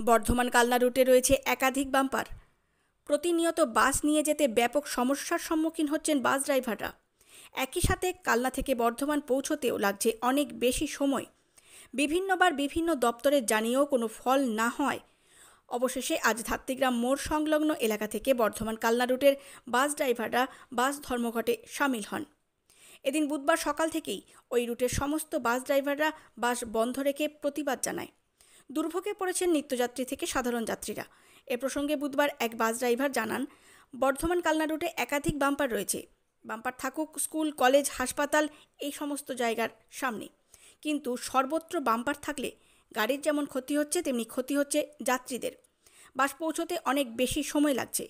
বর্ধমান কালনা রুটে রয়েছে একাধিক বাম্পার। প্রতিনিয়ত বাস নিয়ে যেতে ব্যাপক সমস্যার সম্মুখীন হচ্ছেন বাস ড্রাইভাররা। একই সাথে কালনা থেকে বর্ধমান পৌঁছতেও লাগছে অনেক বেশি সময়। বিভিন্নবার বিভিন্ন দপ্তরে জানিয়েও কোনো ফল না হয় অবশেষে আজ ধাত্রীগ্রাম মোড় সংলগ্ন এলাকা থেকে বর্ধমান কালনা রুটের বাস ড্রাইভাররা বাস ধর্মঘটে সামিল হন। এদিন বুধবার সকাল থেকেই ওই রুটের সমস্ত বাস ড্রাইভাররা বাস বন্ধ রেখে প্রতিবাদ জানায়। দুর্ভোগে পড়েছেন নিত্যযাত্রী থেকে সাধারণ যাত্রীরা। এ প্রসঙ্গে বুধবার এক বাস ড্রাইভার জানান, বর্ধমান কালনা রুটে একাধিক বাম্পার রয়েছে। বাম্পার থাকুক স্কুল, কলেজ, হাসপাতাল এই সমস্ত জায়গার সামনে, কিন্তু সর্বত্র বাম্পার থাকলে গাড়ির যেমন ক্ষতি হচ্ছে তেমনি ক্ষতি হচ্ছে যাত্রীদের। বাস পৌঁছতে অনেক বেশি সময় লাগছে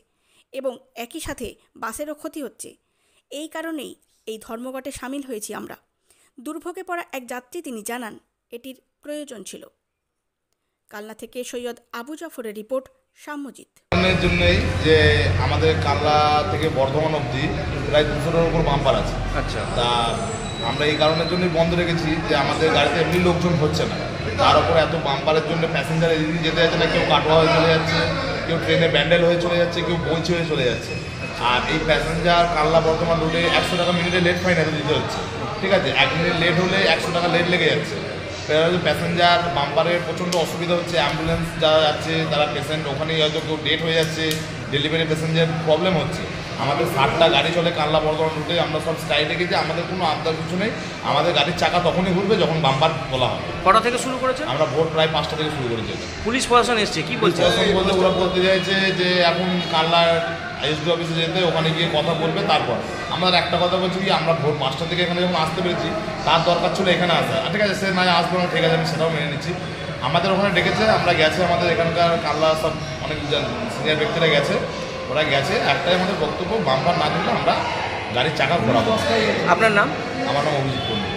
এবং একই সাথে বাসেরও ক্ষতি হচ্ছে। এই কারণেই এই ধর্মঘটে সামিল হয়েছি আমরা। দুর্ভোগে পড়া এক যাত্রী তিনি জানান, এটির প্রয়োজন ছিল। কালনা থেকে সৈয়দ আবু জাফরের রিপোর্ট, সাম্যজিৎ। এর জন্যই যে আমাদের কালনা থেকে বর্ধমান অবধি প্রায় 200-এর উপর বাম্পার আছে। আচ্ছা, তা আমরা এই কারণের জন্যই বন্ধ রেখেছি যে আমাদের গাড়িতে এমনি লোকজন হচ্ছে না, তার উপরে এত বাম্পারের জন্য প্যাসেঞ্জার এদিকে যেতে যাচ্ছে না, কেউ কাটোয়া হয়ে চলে যাচ্ছে, কেউ ট্রেনে ব্যান্ডেল হয়ে চলে যাচ্ছে, কেউ বইচি হয়ে চলে যাচ্ছে। আর এই প্যাসেঞ্জার কালনা বর্ধমান রুটে 100 টাকা মিনিটে লেট ফাইন এত দিতে হচ্ছে। ঠিক আছে, 1 মিনিট লেট হলে 100 টাকা লেট লেগে যাচ্ছে। প্যাসেঞ্জার বাম্পারের প্রচণ্ড অসুবিধা হচ্ছে। অ্যাম্বুলেন্স যারা যাচ্ছে, তারা পেশেন্ট ওখানেই হয়তো কেউ ডেট হয়ে যাচ্ছে, ডেলিভারি প্যাসেঞ্জার প্রবলেম হচ্ছে। আমাদের 60টা গাড়ি চলে কালনা বর্ধমান রুটে, আমরা সব স্টাইল রেখেছি, আমাদের কোনো আবদার কিছু নেই। আমাদের গাড়ির চাকা তখনই ঘুরবে যখন বাম্পার বলা হবে। কটা থেকে শুরু করেছে? আমরা ভোর প্রায় 5টা থেকে শুরু করেছি। পুলিশ প্রশাসন এসছে, কি বলছে? বলতে ওরা বলতে চাইছে যে এখন কালনার আইএসডি অফিসে যেতে, ওখানে গিয়ে কথা বলবে। তারপর আমরা একটা কথা বলছি কি, আমরা ভোর 5টা থেকে এখানে যখন আসতে পেরেছি, তার দরকার ছিল এখানে আসা। ঠিক আছে, সে না আসবে না, ঠিক আছে, আমি সেটাও মেনে নিচ্ছি। আমাদের ওখানে ডেকেছে, আমরা গেছে, আমাদের এখানকার কালনা সব অনেক সিনিয়র ব্যক্তিরা গেছে, ওরা গেছে। একটাই আমাদের বক্তব্য, বাম্পার না দিলে আমরা গাড়ির চাকা ঘোরাবো। আপনার নাম? আমার নাম অভিজিৎ কুন্ডু।